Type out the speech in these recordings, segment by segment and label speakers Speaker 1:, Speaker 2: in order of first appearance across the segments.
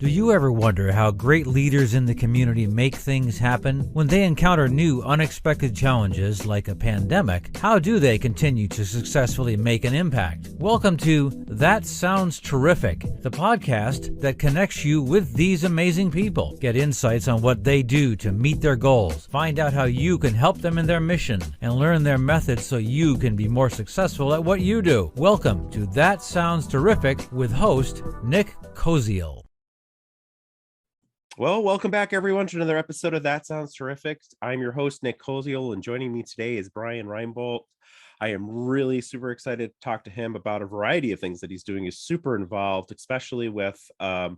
Speaker 1: Do you ever wonder how great leaders in the community make things happen? When they encounter new, unexpected challenges like a pandemic, how do they continue to successfully make an impact? Welcome to That Sounds Terrific, the podcast that connects you with these amazing people. Get insights on what they do to meet their goals, find out how you can help them in their mission, and learn their methods so you can be more successful at what you do. Welcome to That Sounds Terrific with host Nick Koziel.
Speaker 2: Well, welcome back, everyone, to another episode of That Sounds Terrific. I'm your host, Nick Koziel, and joining me today is Brian Reinbold. I am really super excited to talk to him about a variety of things that he's doing. He's super involved, especially with a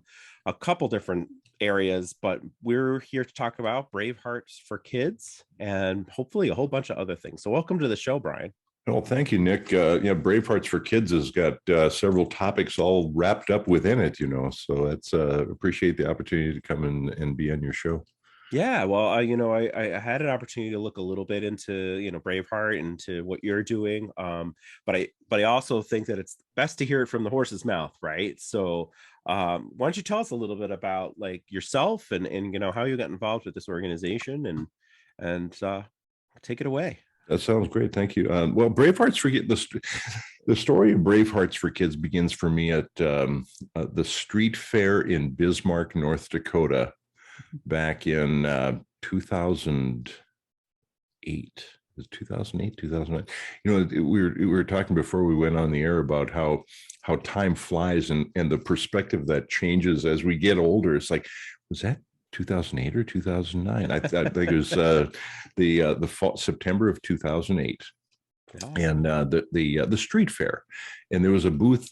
Speaker 2: couple different areas, but we're here to talk about Bravehearts for kids and hopefully a whole bunch of other things. So welcome to the show, Brian.
Speaker 3: Well, thank you, Nick. Bravehearts for Kids has got several topics all wrapped up within it, so that's appreciate the opportunity to come in and be on your show.
Speaker 2: Yeah, well, I had an opportunity to look a little bit into, Braveheart and to what you're doing. But I also think that it's best to hear it from the horse's mouth, right? So why don't you tell us a little bit about like yourself and how you got involved with this organization and take it away.
Speaker 3: That sounds great. Thank you. Well, Bravehearts for Kids, the story of Bravehearts for Kids begins for me at the street fair in Bismarck, North Dakota, back in 2008. Was it 2008, 2009? We were talking before we went on the air about how time flies and the perspective that changes as we get older. It's like, was that 2008 or 2009? I think it was the fall, September of 2008, and the street fair, and there was a booth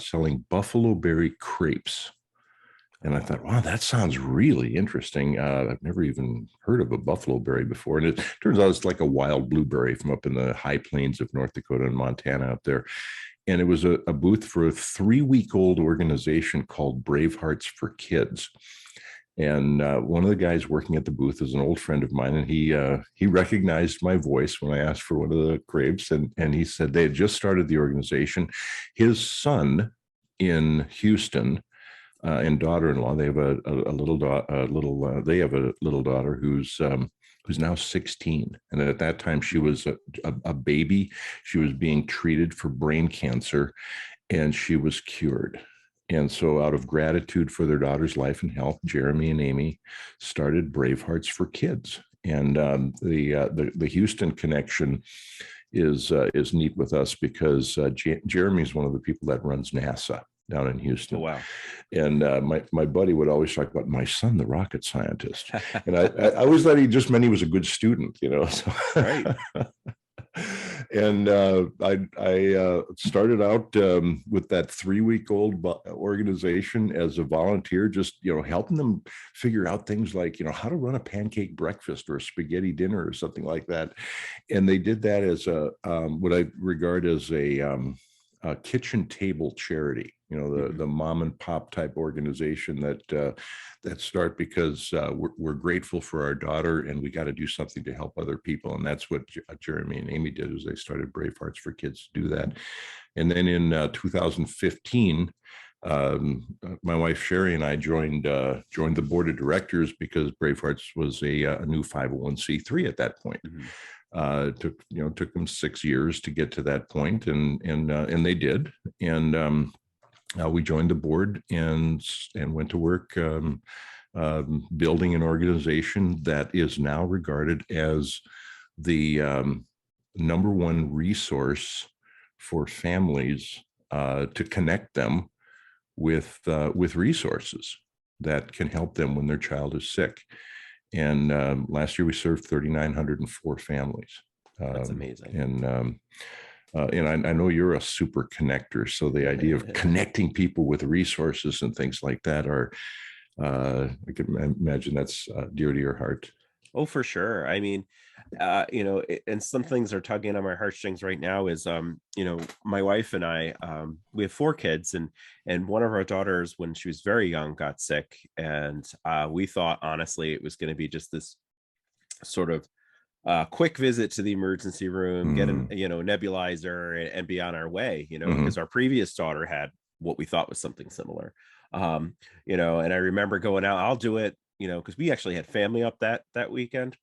Speaker 3: selling buffalo berry crepes, and I thought, wow, that sounds really interesting. I've never even heard of a buffalo berry before, and it turns out it's like a wild blueberry from up in the high plains of North Dakota and Montana up there. And it was a booth for a 3-week-old organization called Bravehearts for Kids. And one of the guys working at the booth is an old friend of mine, and he recognized my voice when I asked for one of the crepes, and he said they had just started the organization. His son in Houston and daughter-in-law, they have a little daughter who's now 16, and at that time she was a baby. She was being treated for brain cancer, and she was cured. And so out of gratitude for their daughter's life and health, Jeremy and Amy started Bravehearts for Kids. And the Houston connection is neat with us because Jeremy is one of the people that runs NASA down in Houston.
Speaker 2: Oh, wow.
Speaker 3: And my buddy would always talk about my son, the rocket scientist. And I always thought he just meant he was a good student, So.
Speaker 2: Right.
Speaker 3: And I started out with that 3-week-old organization as a volunteer, just helping them figure out things like how to run a pancake breakfast or a spaghetti dinner or something like that. And they did that as a what I regard as a kitchen table charity, the mom and pop type organization that start because we're grateful for our daughter and we got to do something to help other people. And that's what Jeremy and Amy did, is they started Bravehearts for Kids to do that. And then in 2015, my wife Sherry and I joined the board of directors because Bravehearts was a new 501c3 at that point.
Speaker 2: Mm-hmm.
Speaker 3: Took them 6 years to get to that point, and they did. And we joined the board and went to work building an organization that is now regarded as the number one resource for families to connect them with resources that can help them when their child is sick. And last year we served 3,904 families.
Speaker 2: That's amazing.
Speaker 3: And I know you're a super connector, so the idea of connecting people with resources and things like that are, I can imagine that's dear to your heart.
Speaker 2: Oh, for sure. I mean, and some things are tugging on my heartstrings right now is, my wife and I, we have 4 kids, and one of our daughters, when she was very young, got sick. And we thought, honestly, it was going to be just this sort of quick visit to the emergency room, get a nebulizer and be on our way, because our previous daughter had what we thought was something similar. You know, and I remember going out, I'll do it, you know, because we actually had family up that weekend.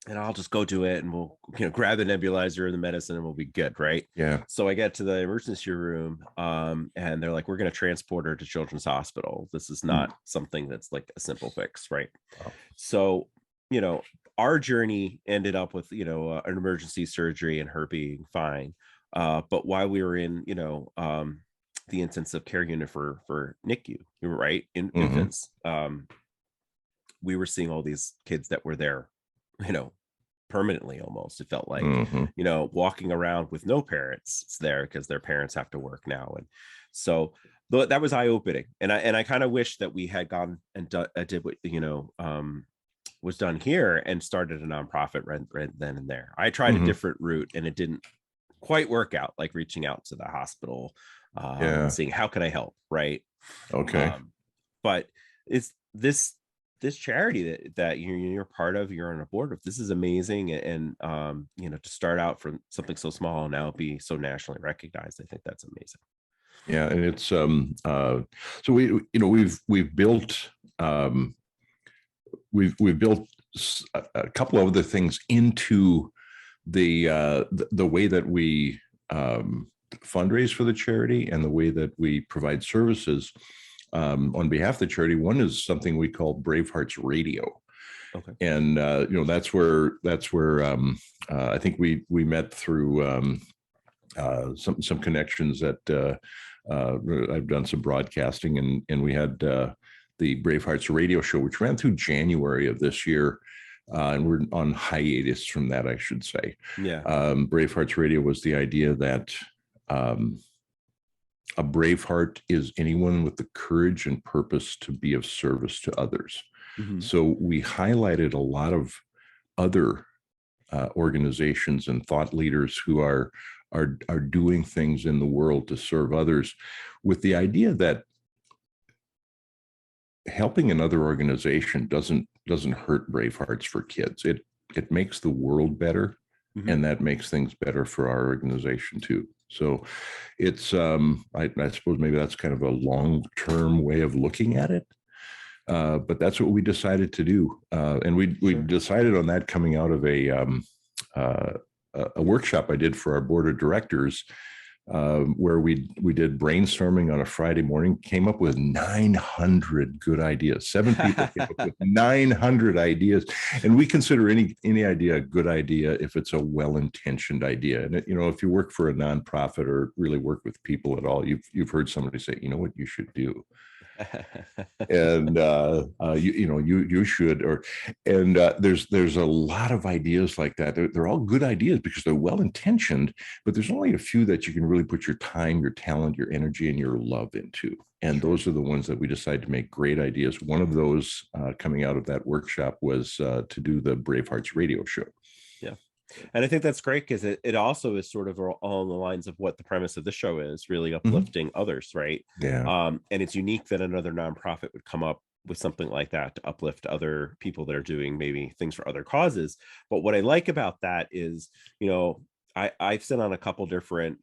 Speaker 2: And I'll just go do it, and we'll, you know, grab the nebulizer and the medicine, and we'll be good, right?
Speaker 3: Yeah.
Speaker 2: So I get to the emergency room, and they're like, "We're going to transport her to Children's Hospital. This is not something that's like a simple fix, right?"
Speaker 3: Wow.
Speaker 2: So, you know, our journey ended up with, you know, an emergency surgery and her being fine. But while we were in, you know, the intensive care unit for NICU, you were right, infants, we were seeing all these kids that were there, you know, permanently. Almost, it felt like, you know, walking around with no parents. It's there because their parents have to work now. And so, but that was eye-opening, and I kind of wish that we had gone and did what, you know, was done here, and started a nonprofit right then and there. I tried a different route, and it didn't quite work out, like reaching out to the hospital, and seeing how can I help, right?
Speaker 3: Okay.
Speaker 2: But it's this charity that you're part of, you're on a board of. This is amazing. And you know, to start out from something so small and now be so nationally recognized, I think that's amazing.
Speaker 3: Yeah, and it's so we, you know, we've built we've built a couple of other things into the way that we fundraise for the charity, and the way that we provide services on behalf of the charity. One is something we call Bravehearts Radio.
Speaker 2: Okay.
Speaker 3: And you know, that's where I think we met through some connections that I've done some broadcasting, and we had the Bravehearts Radio show, which ran through January of this year. And we're on hiatus from that, I should say.
Speaker 2: Yeah.
Speaker 3: Bravehearts Radio was the idea that a Braveheart is anyone with the courage and purpose to be of service to others. So we highlighted a lot of other organizations and thought leaders who are doing things in the world to serve others, with the idea that helping another organization doesn't hurt Bravehearts for Kids. It makes the world better, and that makes things better for our organization too. So it's I suppose maybe that's kind of a long-term way of looking at it, but that's what we decided to do, and we decided on that coming out of a workshop I did for our board of directors, where we did brainstorming on a Friday morning, came up with 900 good ideas. 7 people came up with 900 ideas, and we consider any idea a good idea if it's a well-intentioned idea. And you know, if you work for a nonprofit or really work with people at all, you've heard somebody say, you know what you should do. And you should, and there's a lot of ideas like that. They're all good ideas because they're well intentioned, but there's only a few that you can really put your time, your talent, your energy, and your love into. And those are the ones that we decided to make great ideas. One of those coming out of that workshop was to do the Bravehearts Radio show.
Speaker 2: Yeah. And I think that's great, because it also is sort of along the lines of what the premise of the show is, really uplifting others, right?
Speaker 3: Yeah.
Speaker 2: And it's unique that another nonprofit would come up with something like that to uplift other people that are doing maybe things for other causes. But what I like about that is, you know, I've sit on a couple different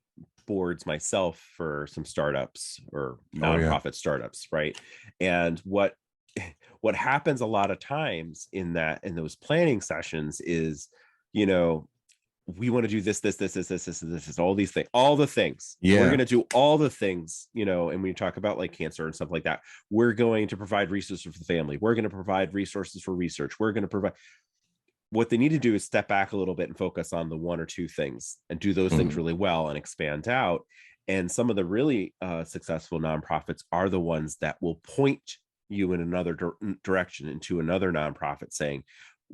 Speaker 2: boards myself for some startups or nonprofit startups, right? And what happens a lot of times in those planning sessions is, you know, we want to do this, all these things, all the things.
Speaker 3: Yeah.
Speaker 2: We're going to do all the things, you know, and when you talk about like cancer and stuff like that, we're going to provide resources for the family. We're going to provide resources for research. We're going to provide. What they need to do is step back a little bit and focus on the one or two things and do those things really well and expand out. And some of the really successful nonprofits are the ones that will point you in another direction, into another nonprofit, saying,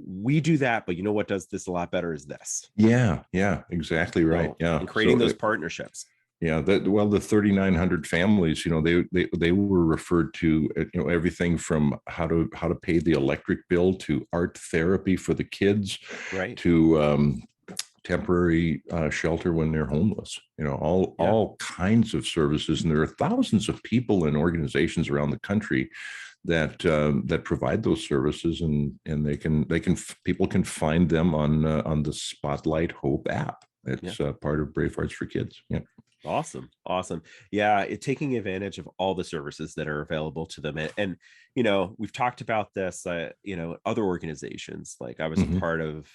Speaker 2: we do that, but you know what does this a lot better is this.
Speaker 3: Yeah, exactly right. Yeah,
Speaker 2: and creating those partnerships.
Speaker 3: Yeah, the 3,900 families, you know, they were referred to, you know, everything from how to pay the electric bill to art therapy for the kids,
Speaker 2: right,
Speaker 3: to temporary shelter when they're homeless. You know, all kinds of services, and there are thousands of people and organizations around the country that provide those services, and people can find them on the Spotlight Hope app. It's part of Bravehearts for Kids. Yeah.
Speaker 2: Awesome. Awesome. Yeah. Taking advantage of all the services that are available to them. And we've talked about this, other organizations, like I was a
Speaker 3: Mhm.
Speaker 2: part of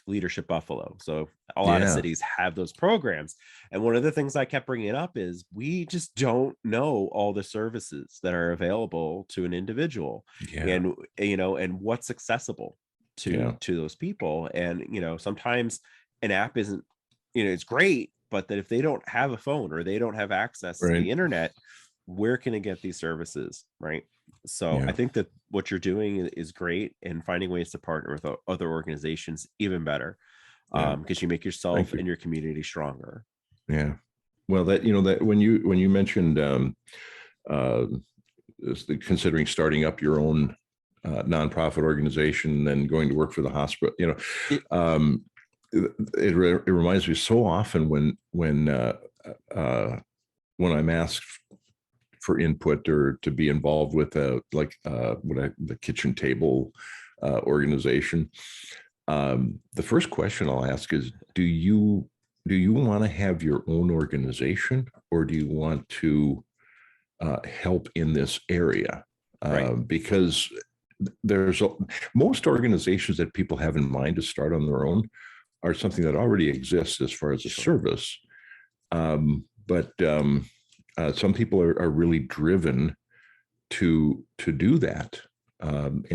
Speaker 2: Leadership Buffalo. So a lot of
Speaker 3: Yeah,
Speaker 2: cities have those programs. And one of the things I kept bringing up is we just don't know all the services that are available to an individual,
Speaker 3: yeah,
Speaker 2: and what's accessible
Speaker 3: yeah,
Speaker 2: to those people. And, sometimes an app isn't, it's great, but that if they don't have a phone or they don't have access to
Speaker 3: right,
Speaker 2: the internet, where can they get these services? Right. So I
Speaker 3: yeah.
Speaker 2: think that what you're doing is great, and finding ways to partner with other organizations even better,
Speaker 3: Yeah.
Speaker 2: because you make
Speaker 3: Thank
Speaker 2: yourself
Speaker 3: you.
Speaker 2: and your community stronger.
Speaker 3: Yeah. Well, that that when you mentioned uh, considering starting up your own nonprofit organization and going to work for the hospital,
Speaker 2: It,
Speaker 3: um, it reminds me so often when I'm asked for input or to be involved with the kitchen table organization. The first question I'll ask is, do you want to have your own organization, or do you want to help in this area?
Speaker 2: right.
Speaker 3: Because most organizations that people have in mind to start on their own are something that already exists as far as a
Speaker 2: Sure.
Speaker 3: service. But some people are really driven to do that, and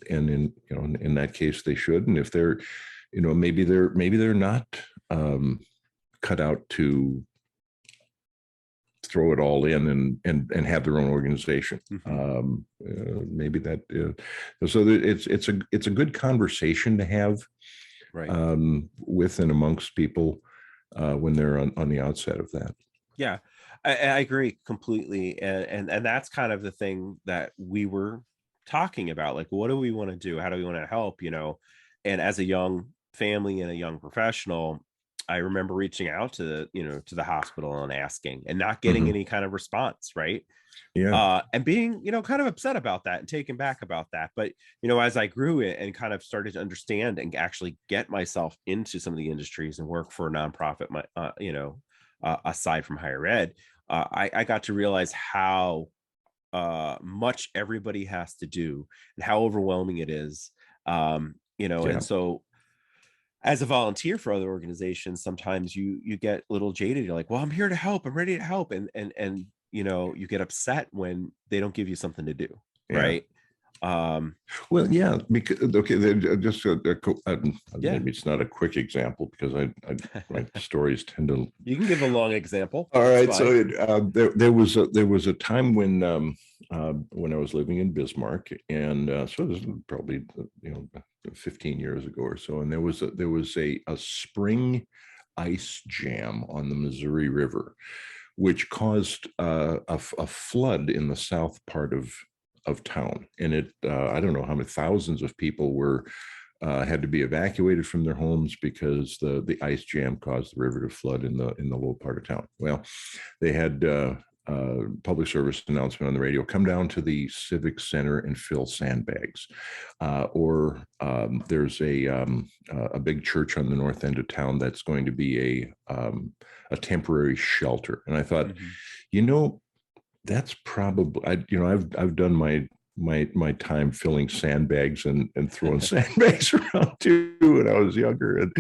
Speaker 3: in that case they should. And if they're, maybe they're not cut out to throw it all in and have their own organization.
Speaker 2: Mhm.
Speaker 3: Maybe that. It's a good conversation to have
Speaker 2: Right.
Speaker 3: with and amongst people when they're on the outset of that.
Speaker 2: Yeah, I agree completely, and that's kind of the thing that we were talking about. Like, what do we want to do? How do we want to help? And as a young family and a young professional, I remember reaching out to the hospital and asking, and not getting
Speaker 3: Mhm.
Speaker 2: any kind of response, right?
Speaker 3: Yeah,
Speaker 2: And being, kind of upset about that and taken back about that. But, as I grew it and kind of started to understand and actually get myself into some of the industries and work for a nonprofit, aside from higher ed, I got to realize how much everybody has to do and how overwhelming it is.
Speaker 3: yeah.
Speaker 2: And so as a volunteer for other organizations, sometimes you get a little jaded. You're like, well, I'm here to help. I'm ready to help. And you get upset when they don't give you something to do.
Speaker 3: Yeah.
Speaker 2: Right. Um,
Speaker 3: Well, yeah, because okay, just
Speaker 2: yeah.
Speaker 3: maybe it's not a quick example because my stories tend to.
Speaker 2: You can give a long example.
Speaker 3: All
Speaker 2: That's
Speaker 3: right,
Speaker 2: fine.
Speaker 3: so there was a time when I was living in Bismarck, and so this is probably 15 years ago or so, and there was a spring ice jam on the Missouri River, which caused a flood in the south part of town. And I don't know how many thousands of people had to be evacuated from their homes because the ice jam caused the river to flood in the low part of town. Well, they had public service announcement on the radio: come down to the civic center and fill sandbags, or there's a big church on the north end of town that's going to be a temporary shelter. And I thought,
Speaker 2: Mhm.
Speaker 3: you know that's probably, I've done my time filling sandbags and throwing sandbags around too when I was younger. And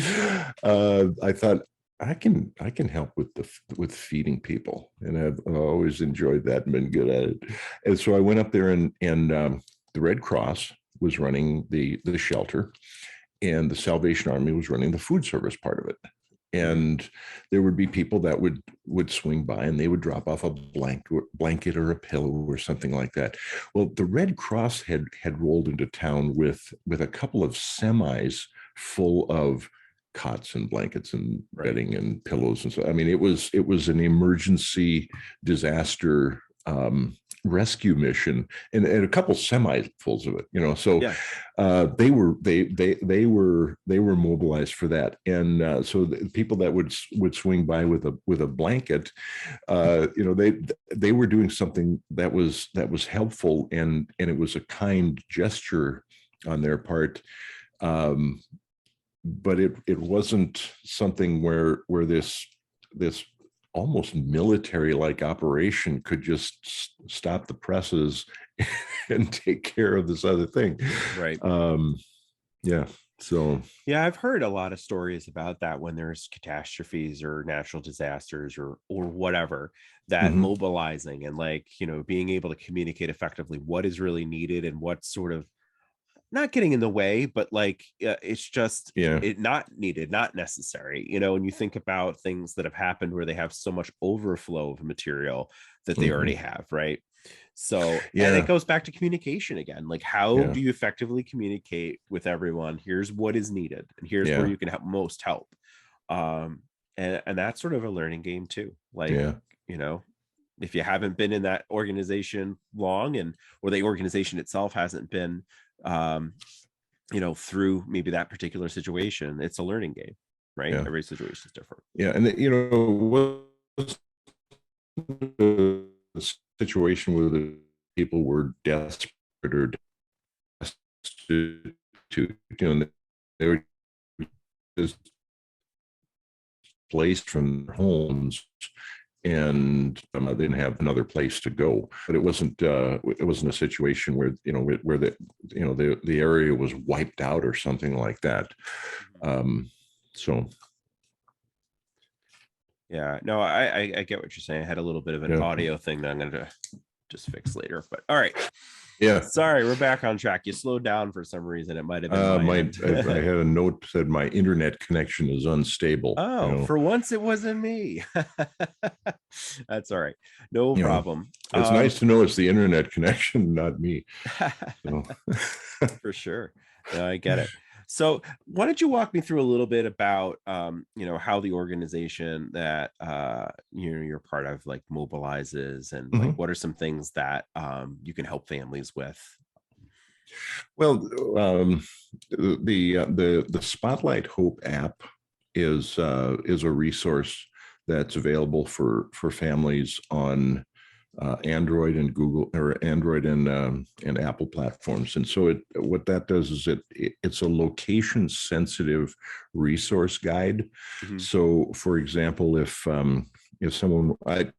Speaker 3: I thought, I can help with feeding people, and I've always enjoyed that and been good at it. And so I went up there, and the Red Cross was running the shelter, and the Salvation Army was running the food service part of it.
Speaker 2: Mhm.
Speaker 3: And there would be people that would swing by, and they would drop off a blanket or a pillow or something like that. Well, the Red Cross had rolled into town with a couple of semis full of cots and blankets and
Speaker 2: Right.
Speaker 3: bedding and pillows and so. I mean, it was an emergency disaster rescue mission, and a couple semi-fulls of it. So
Speaker 2: Yeah.
Speaker 3: they were mobilized for that. And so the people that would swing by with a blanket, they were doing something that was helpful, and it was a kind gesture on their part. But it wasn't something where this almost military-like operation could just stop the presses and take care of this other thing.
Speaker 2: Right.
Speaker 3: Yeah. So
Speaker 2: yeah, I've heard a lot of stories about that when there's catastrophes or natural disasters or whatever, that mobilizing and like, you know, being able to communicate effectively what is really needed and what's sort of not getting in the way, but like it's just it not needed, not necessary. You know, when you think about things that have happened where they have so much overflow of material that they already have, right? So, and it goes back to communication again. Like, how do you effectively communicate with everyone? Here's what is needed, and here's where you can help most help. And that's sort of a learning game too. Like, you know, if you haven't been in that organization long, and or the organization itself hasn't been you know, through maybe that particular situation, it's a learning game, right? Every situation is different.
Speaker 3: And you know, what's the situation where the people were desperate or destitute, you know, they were just displaced from their homes, and they didn't have another place to go. But it wasn't a situation where, you know, where the, you know, the area was wiped out or something like that. So
Speaker 2: yeah, no, I get what you're saying. I had a little bit of an audio thing that I'm going to just fix later, but all right. Sorry, we're back on track. You slowed down for some reason. It might have been
Speaker 3: I had a note that said my internet connection is unstable.
Speaker 2: Oh, you know? For once it wasn't me. That's all right. No problem.
Speaker 3: It's nice to know it's the internet connection, not me.
Speaker 2: For sure. No, I get it. So why don't you walk me through a little bit about, you know, how the organization that, you know, you're part of like mobilizes, and like, what are some things that you can help families with?
Speaker 3: Well, the Spotlight Hope app is a resource that's available for families on Android and Google, or Android and Apple platforms. And so what that does is it's a location sensitive resource guide. So for example, if someone, I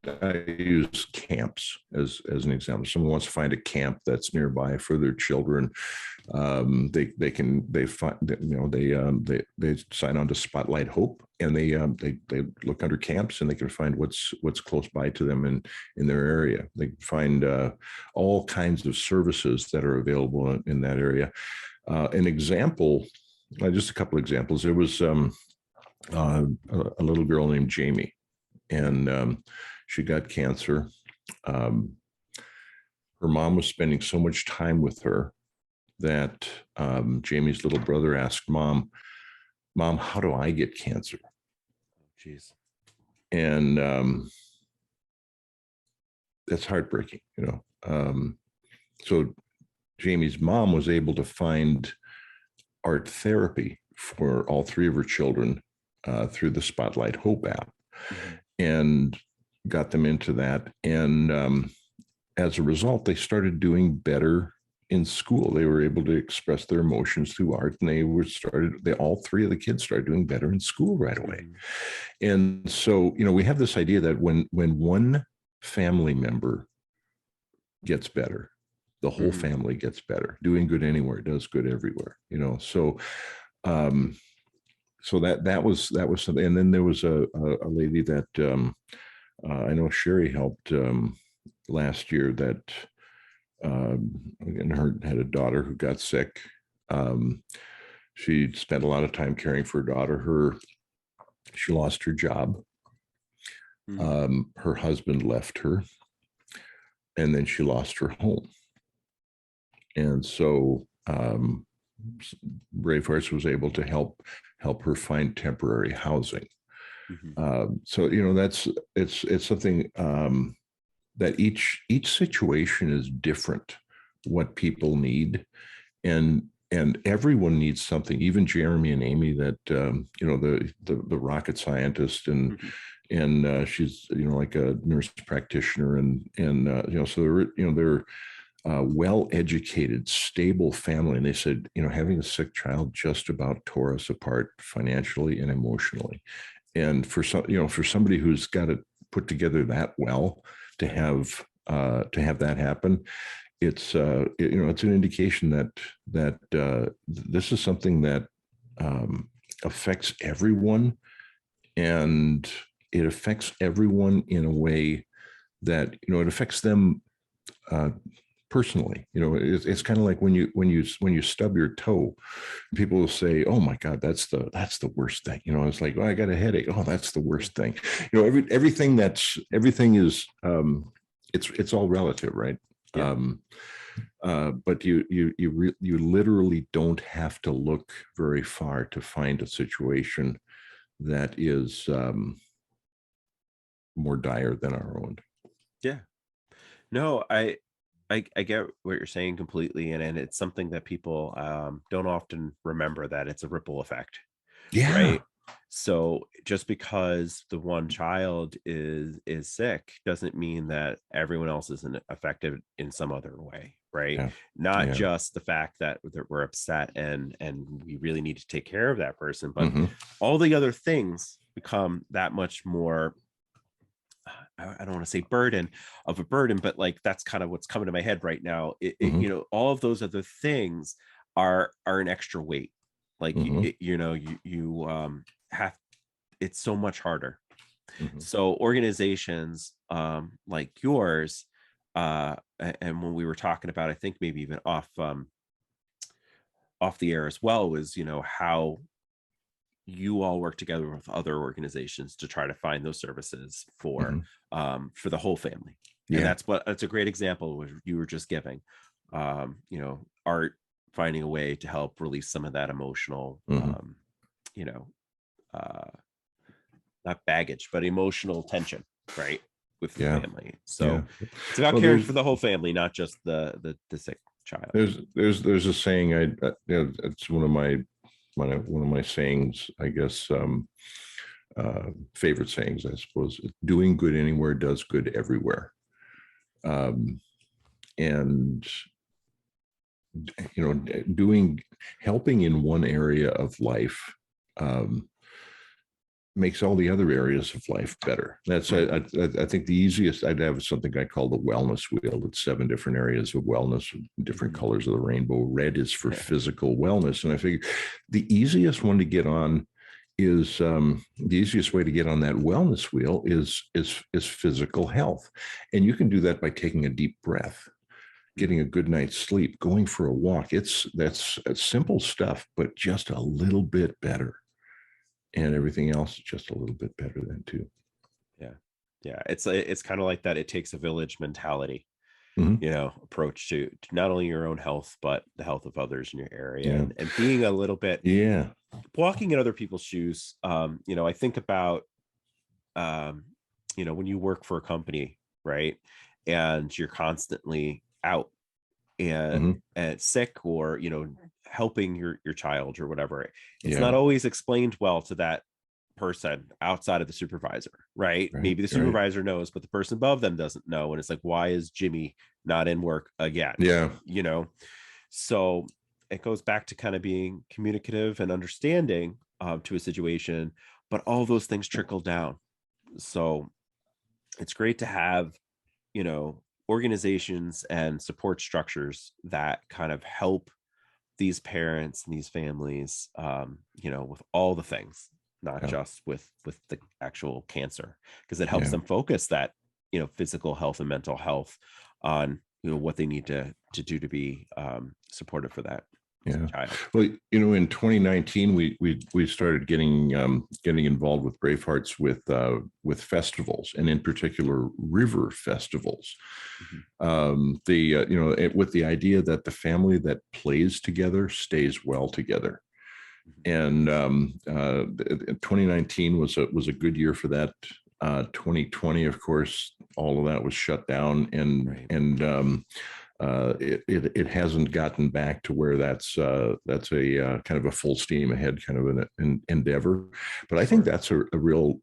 Speaker 3: use camps as an example. Someone wants to find a camp that's nearby for their children. They sign on to Spotlight Hope, and they look under camps, and they can find what's close by to them in their area. They can find all kinds of services that are available in that area. An example, just a couple examples. There was a little girl named Jamie, and she got cancer. Her mom was spending so much time with her that Jamie's little brother asked Mom, how do I get cancer?
Speaker 2: Jeez.
Speaker 3: And that's heartbreaking, you know. So Jamie's mom was able to find art therapy for all three of her children through the Spotlight Hope app, and got them into that. And as a result, they started doing better in school. They were able to express their emotions through art, and all three of the kids started doing better in school right away. And so, you know, we have this idea that when one family member gets better, the whole family gets better. Doing good anywhere does good everywhere, you know. So so that was something. And then there was a lady that I know Sherry helped last year, that again, had a daughter who got sick. She spent a lot of time caring for her daughter. She lost her job. Her husband left her, and then she lost her home. And so Bravehearts was able to help her find temporary housing. So, you know, it's something that each situation is different, what people need, and everyone needs something. Even Jeremy and Amy, that you know, the rocket scientist, and she's, you know, like a nurse practitioner, and you know, so they're well-educated, stable family. And they said, you know, having a sick child just about tore us apart financially and emotionally. And for somebody who's got it put together that well to have that happen, it's it's an indication that this is something that affects everyone, and it affects everyone in a way that it affects them personally. It's kind of like when you stub your toe, people will say, "Oh my God, that's the worst thing." It's like, "Oh, I got a headache." "Oh, that's the worst thing." Everything is it's all relative, right?
Speaker 2: Yeah.
Speaker 3: But you literally don't have to look very far to find a situation that is more dire than our own.
Speaker 2: Yeah. No, I get what you're saying completely, and it's something that people don't often remember, that it's a ripple effect,
Speaker 3: Yeah.
Speaker 2: right? So just because the one child is sick doesn't mean that everyone else isn't affected in some other way, right?
Speaker 3: Yeah.
Speaker 2: Not
Speaker 3: Yeah.
Speaker 2: just the fact that we're upset and we really need to take care of that person, but
Speaker 3: Mm-hmm.
Speaker 2: all the other things become that much more, I don't want to say burden of a burden, but like that's kind of what's coming to my head right now.
Speaker 3: Mm-hmm.
Speaker 2: All of those other things are an extra weight. Like
Speaker 3: Mm-hmm.
Speaker 2: you have, it's so much harder.
Speaker 3: Mm-hmm.
Speaker 2: So organizations like yours, and when we were talking about, I think maybe even off the air as well, was how you all work together with other organizations to try to find those services
Speaker 3: Mm-hmm.
Speaker 2: for the whole family. And
Speaker 3: Yeah.
Speaker 2: that's a great example of what you were just giving. Art finding a way to help release some of that emotional
Speaker 3: Mm-hmm.
Speaker 2: you know uh not baggage, but emotional tension, right, with the
Speaker 3: Yeah.
Speaker 2: family.
Speaker 3: Yeah.
Speaker 2: So it's about
Speaker 3: Well,
Speaker 2: caring for the whole family, not just the sick child.
Speaker 3: there's a saying, it's one of my sayings, I guess, favorite sayings, I suppose. Doing good anywhere does good everywhere. Um, and helping in one area of life makes all the other areas of life better. That's I think the easiest. I'd have something I call the wellness wheel. It's 7 different areas of wellness, different colors of the rainbow. Red is for physical wellness, and I figure the easiest one to get on is the easiest way to get on that wellness wheel is physical health, and you can do that by taking a deep breath, getting a good night's sleep, going for a walk. That's simple stuff, but just a little bit better. And everything else is just a little bit better then too.
Speaker 2: Yeah, it's kind of like that it takes a village mentality,
Speaker 3: Mm-hmm.
Speaker 2: approach to not only your own health but the health of others in your area,
Speaker 3: Yeah.
Speaker 2: and being a little bit
Speaker 3: Yeah.
Speaker 2: walking in other people's shoes. I think about when you work for a company, right, and you're constantly out
Speaker 3: Mm-hmm.
Speaker 2: and sick, or helping your child or whatever, it's
Speaker 3: Yeah.
Speaker 2: not always explained well to that person outside of the supervisor, right?
Speaker 3: Right.
Speaker 2: Maybe the
Speaker 3: Right.
Speaker 2: supervisor knows, but the person above them doesn't know, and it's like, why is Jimmy not in work again?
Speaker 3: Yeah.
Speaker 2: So it goes back to kind of being communicative and understanding to a situation, but all those things trickle down. So it's great to have organizations and support structures that kind of help these parents and these families, with all the things, not
Speaker 3: Yeah.
Speaker 2: just with the actual cancer, because it helps
Speaker 3: Yeah.
Speaker 2: them focus that physical health and mental health on what they need to do to be supportive for that
Speaker 3: Yeah.
Speaker 2: child.
Speaker 3: Well, in 2019, we started getting involved with Bravehearts with festivals, and in particular river festivals. With the idea that the family that plays together stays well together. And 2019 was a good year for that. 2020, of course, all of that was shut down, and
Speaker 2: Right.
Speaker 3: it hasn't gotten back to where that's a kind of a full steam ahead kind of an endeavor. But I think that's a real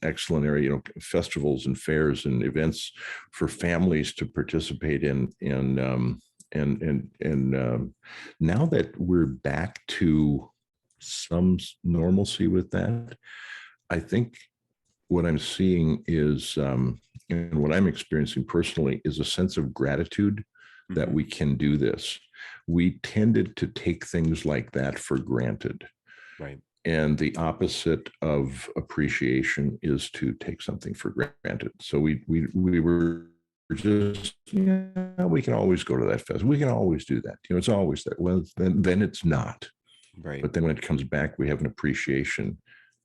Speaker 3: excellent area. Festivals and fairs and events for families to participate in. And now that we're back to some normalcy with that, I think what I'm seeing is, and what I'm experiencing personally is a sense of gratitude that we can do this. We tended to take things like that for granted.
Speaker 2: Right.
Speaker 3: And the opposite of appreciation is to take something for granted. So we were just, yeah, we can always go to that festival. We can always do that. You know, it's always that. Well, then it's not.
Speaker 2: Right.
Speaker 3: But then when it comes back, we have an appreciation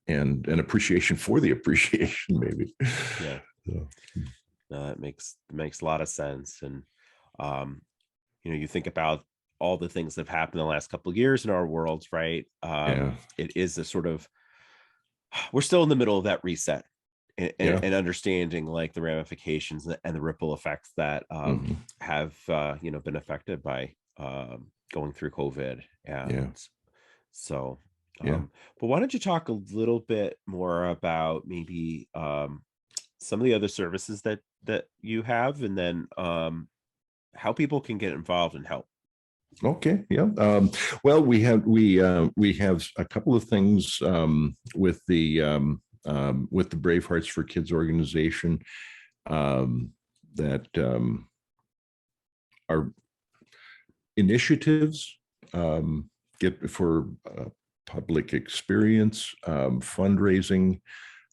Speaker 3: and an appreciation for the appreciation, maybe.
Speaker 2: Yeah.
Speaker 3: So.
Speaker 2: No, that makes a lot of sense. And, you think about all the things that have happened in the last couple of years in our worlds, right?
Speaker 3: Yeah.
Speaker 2: It is a sort of, we're still in the middle of that reset and understanding like the ramifications and the ripple effects that have, been affected by going through COVID. And so, but why don't you talk a little bit more about maybe some of the other services that you have, and then how people can get involved and help.
Speaker 3: Okay. Yeah. Well, we have a couple of things with the Bravehearts for Kids organization that are initiatives get for public experience, fundraising.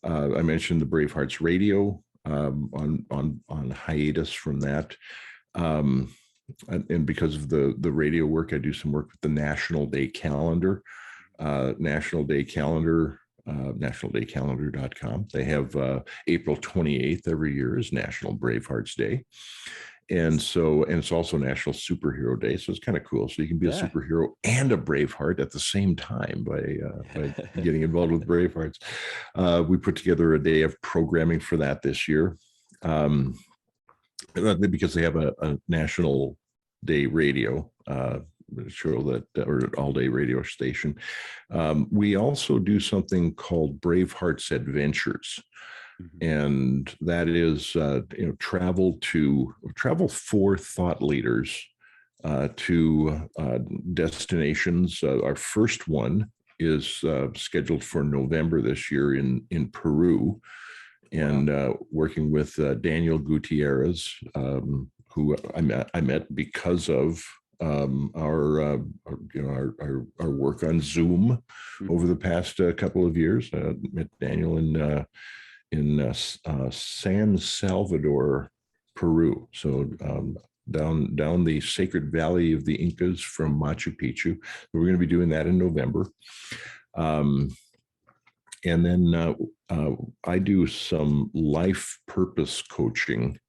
Speaker 3: I mentioned the Bravehearts radio on hiatus from that. And because of the radio work, I do some work with the National Day Calendar, nationaldaycalendar.com. They have April 28th every year is National Bravehearts Day. And it's also National Superhero Day. So it's kind of cool. So you can be a superhero and a Braveheart at the same time by getting involved with Bravehearts. We put together a day of programming for that this year. Because they have a National Day radio show or an all-day radio station. We also do something called Bravehearts Adventures, and that is travel for thought leaders to destinations. Our first one is scheduled for November this year in Peru. And working with Daniel Gutierrez, who I met because of our work on Zoom over the past couple of years. Met Daniel in San Salvador, Peru. So down the sacred valley of the Incas from Machu Picchu. We're going to be doing that in November. And then I do some life purpose coaching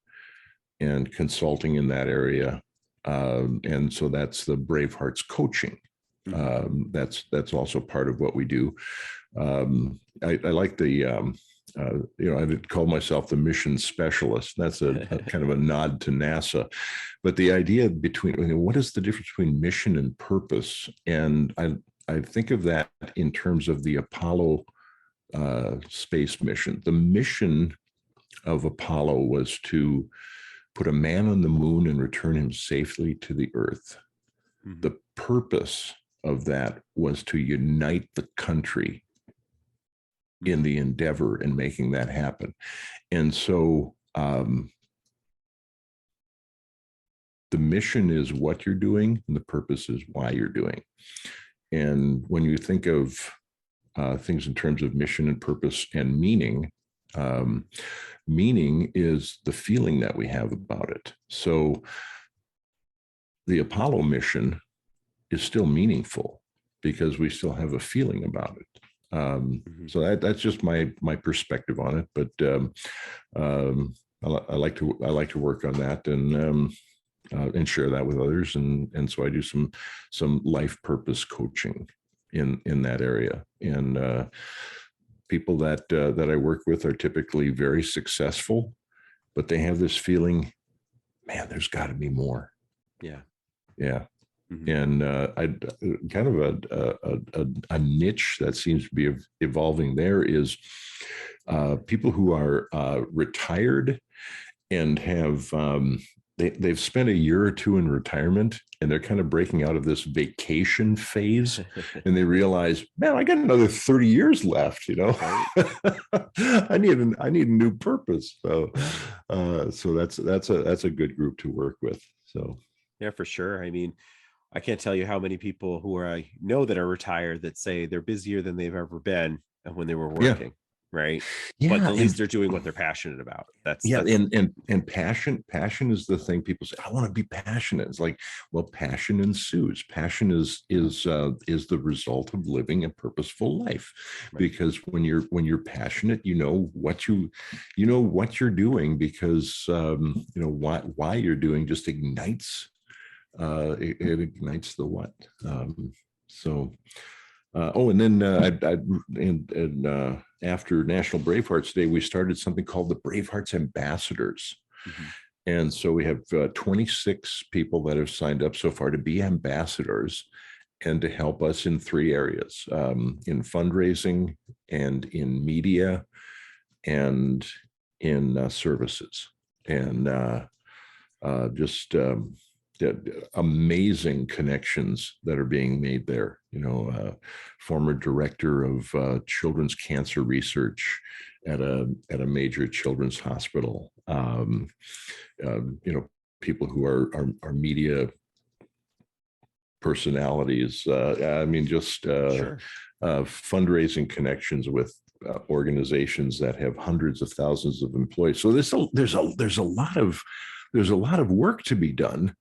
Speaker 3: and consulting in that area. And so that's the Bravehearts coaching. That's also part of what we do. I like the, I would call myself the mission specialist. That's a kind of a nod to NASA. But the idea what is the difference between mission and purpose? And I think of that in terms of the Apollo space mission. The mission of Apollo was to put a man on the moon and return him safely to the Earth. The purpose of that was to unite the country in the endeavor in making that happen. And so the mission is what you're doing, and the purpose is why you're doing. And when you think of things in terms of mission and purpose and meaning, meaning is the feeling that we have about it. So the Apollo mission is still meaningful because we still have a feeling about it. So that's just my perspective on it. But I like to work on that and share that with others. And so I do some life purpose coaching in that area. And people that I work with are typically very successful, but they have this feeling, man, there's got to be more.
Speaker 2: Yeah.
Speaker 3: And I kind of a niche that seems to be evolving there is people who are retired and have they've spent a year or two in retirement, and they're kind of breaking out of this vacation phase, and they realize, man, I got another 30 years left.
Speaker 2: Right.
Speaker 3: I need a new purpose. So that's a good group to work with. So
Speaker 2: Yeah, for sure. I mean, I can't tell you how many people who I know that are retired that say they're busier than they've ever been when they were
Speaker 3: yeah,
Speaker 2: working, right? But
Speaker 3: yeah,
Speaker 2: at least they're doing what they're passionate about.
Speaker 3: yeah,
Speaker 2: That's
Speaker 3: and passion is the thing. People say, I want to be passionate. It's like, well, passion ensues. Passion is the result of living a purposeful life.
Speaker 2: right.
Speaker 3: Because when you're passionate, you know what you're doing, because why you're doing just ignites it ignites the what. So and then after National Bravehearts Day, we started something called the Bravehearts Ambassadors.
Speaker 2: Mm-hmm.
Speaker 3: And so we have 26 people that have signed up so far to be ambassadors and to help us in 3 areas, in fundraising and in media and in services. And just amazing connections that are being made there. Former director of children's cancer research at a major children's hospital. People who are media personalities.
Speaker 2: Sure.
Speaker 3: Fundraising connections with organizations that have hundreds of thousands of employees. So there's a lot of work to be done.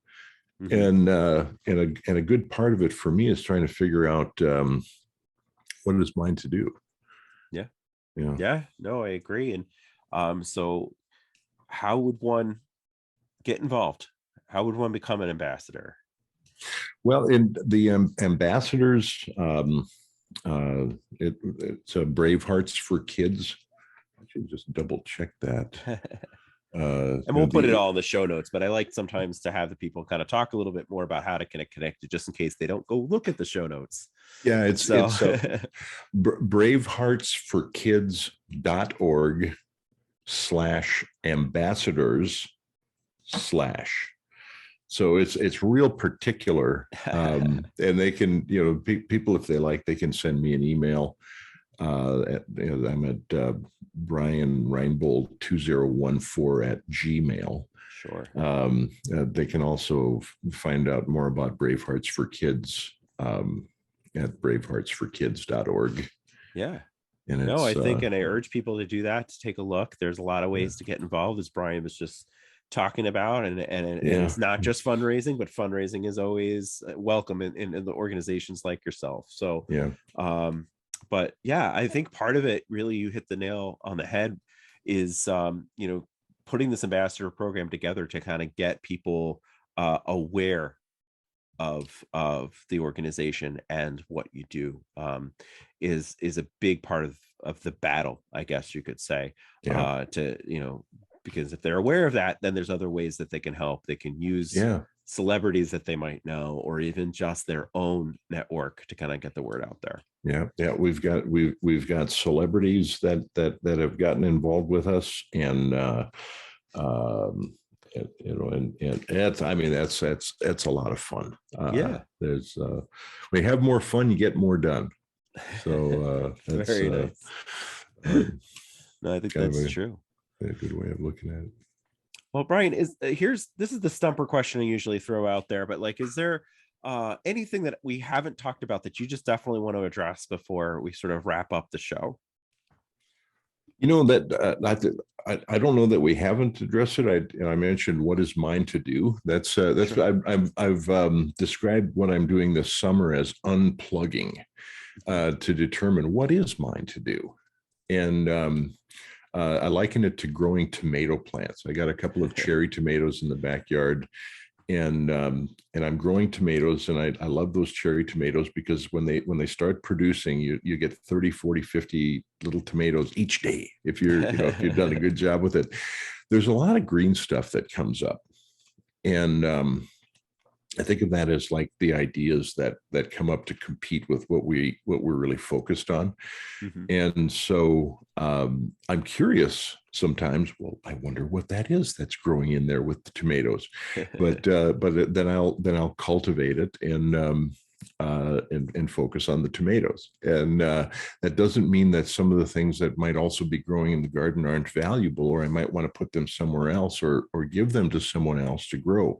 Speaker 2: Mm-hmm.
Speaker 3: And a good part of it for me is trying to figure out what it is mine to do.
Speaker 2: Yeah, no, I agree. And so how would one get involved? How would one become an ambassador?
Speaker 3: Well, in the ambassadors, it's a Bravehearts for Kids. I should just double check that.
Speaker 2: And we'll put it all in the show notes, but I like sometimes to have the people kind of talk a little bit more about how to connect it, just in case they don't go look at the show notes.
Speaker 3: Yeah, it's braveheartsforkids.org/ambassadors/ So it's real particular, and they can, people, if they like, they can send me an email. I'm at Brian Reinbold 2014 @gmail.
Speaker 2: Sure.
Speaker 3: They can also find out more about Bravehearts for Kids at braveheartsforkids.org.
Speaker 2: Yeah.
Speaker 3: And
Speaker 2: no, I think, and I urge people to do that, to take a look. There's a lot of ways to get involved, as Brian was just talking about, and it's not just fundraising, but fundraising is always welcome in the organizations like yourself. So but yeah, I think part of it, really, you hit the nail on the head, is putting this ambassador program together to kind of get people aware of the organization and what you do, is a big part of the battle, I guess you could say. Because if they're aware of that, then there's other ways that they can help. They can use celebrities that they might know, or even just their own network, to kind of get the word out there.
Speaker 3: Yeah, we've got celebrities that have gotten involved with us, and and that's a lot of fun. There's we have more fun, you get more done. So that's
Speaker 2: very nice. No, I think that's true.
Speaker 3: A good way of looking at it.
Speaker 2: Well, Brian, this is the stumper question I usually throw out there, but is there anything that we haven't talked about that you just definitely want to address before we sort of wrap up the show?
Speaker 3: I don't know that we haven't addressed it. I mentioned what is mine to do. That's sure. I've described what I'm doing this summer as unplugging, to determine what is mine to do. And I liken it to growing tomato plants. I got a couple of cherry tomatoes in the backyard, and I'm growing tomatoes, and I love those cherry tomatoes, because when they start producing, you get 30, 40, 50 little tomatoes each day. If if you've done a good job with it, there's a lot of green stuff that comes up. And I think of that as like the ideas that come up to compete with what we're really focused on.
Speaker 2: Mhm.
Speaker 3: And so I'm curious sometimes, well, I wonder what that is that's growing in there with the tomatoes. But then I'll cultivate it and focus on the tomatoes. And that doesn't mean that some of the things that might also be growing in the garden aren't valuable, or I might want to put them somewhere else or give them to someone else to grow.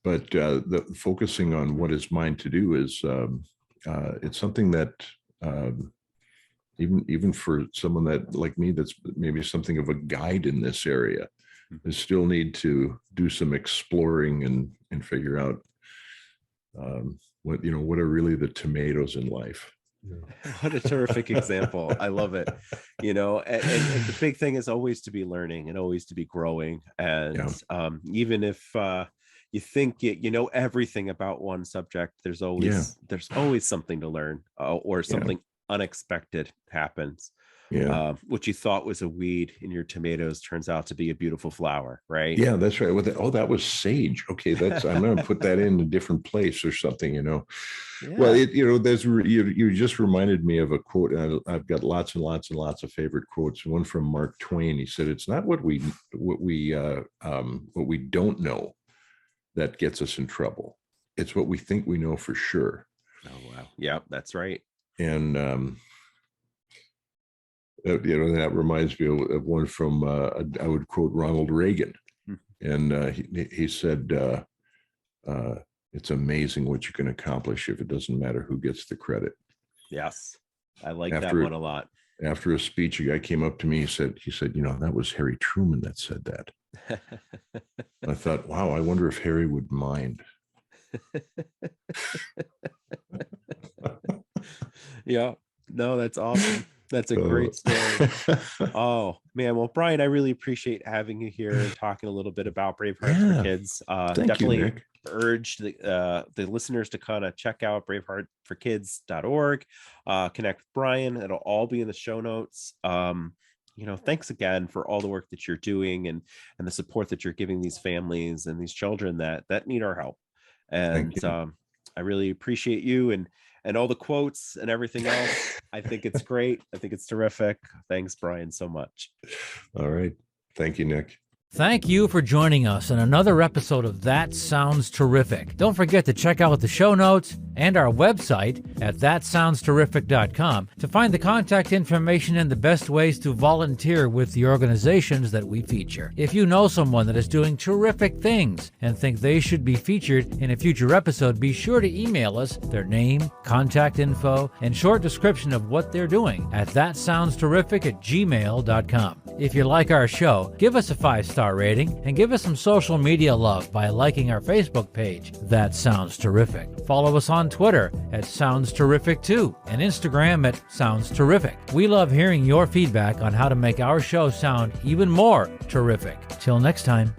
Speaker 3: But the focusing on what is mine to do is it's something that even for someone that like me, that's maybe something of a guide in this area, I still need to do some exploring and figure out what are really the tomatoes in life.
Speaker 2: What a terrific example. I love it. And the big thing is always to be learning and always to be growing. And even if you think you know everything about one subject, there's always something to learn, or something unexpected happens. What you thought was a weed in your tomatoes turns out to be a beautiful flower, right?
Speaker 3: Yeah, that's right. That was sage. Okay, I'm going to put that in a different place or something. Well, you just reminded me of a quote. And I've got lots and lots and lots of favorite quotes. One from Mark Twain. He said, "It's not what we don't know that gets us in trouble. It's what we think we know for sure."
Speaker 2: Oh wow, yeah, that's right.
Speaker 3: And that reminds me of one from I would quote Ronald Reagan, and he said, "It's amazing what you can accomplish if it doesn't matter who gets the credit."
Speaker 2: Yes, I like that one a lot.
Speaker 3: After a speech, a guy came up to me. He said, "That was Harry Truman that said that." I thought, wow, I wonder if Harry would mind.
Speaker 2: Yeah, no, that's awesome. That's a great story. Oh man, well, Brian, I really appreciate having you here and talking a little bit about Bravehearts for Kids. Definitely you, urge the listeners to kind of check out braveheartforkids.org, connect with Brian. It'll all be in the show notes. Thanks again for all the work that you're doing and the support that you're giving these families and these children that need our help. And I really appreciate you and all the quotes and everything else. I think it's great. I think it's terrific. Thanks, Brian, so much.
Speaker 3: All right. Thank you, Nick.
Speaker 1: Thank you for joining us on another episode of That Sounds Terrific. Don't forget to check out the show notes and our website at thatsoundsterrific.com to find the contact information and the best ways to volunteer with the organizations that we feature. If you know someone that is doing terrific things and think they should be featured in a future episode, be sure to email us their name, contact info, and short description of what they're doing at thatsoundsterrific@gmail.com. If you like our show, give us a 5-star rating and give us some social media love by liking our Facebook page, That Sounds Terrific. Follow us on Twitter at Sounds Terrific 2 and Instagram at Sounds Terrific. We love hearing your feedback on how to make our show sound even more terrific. Till next time.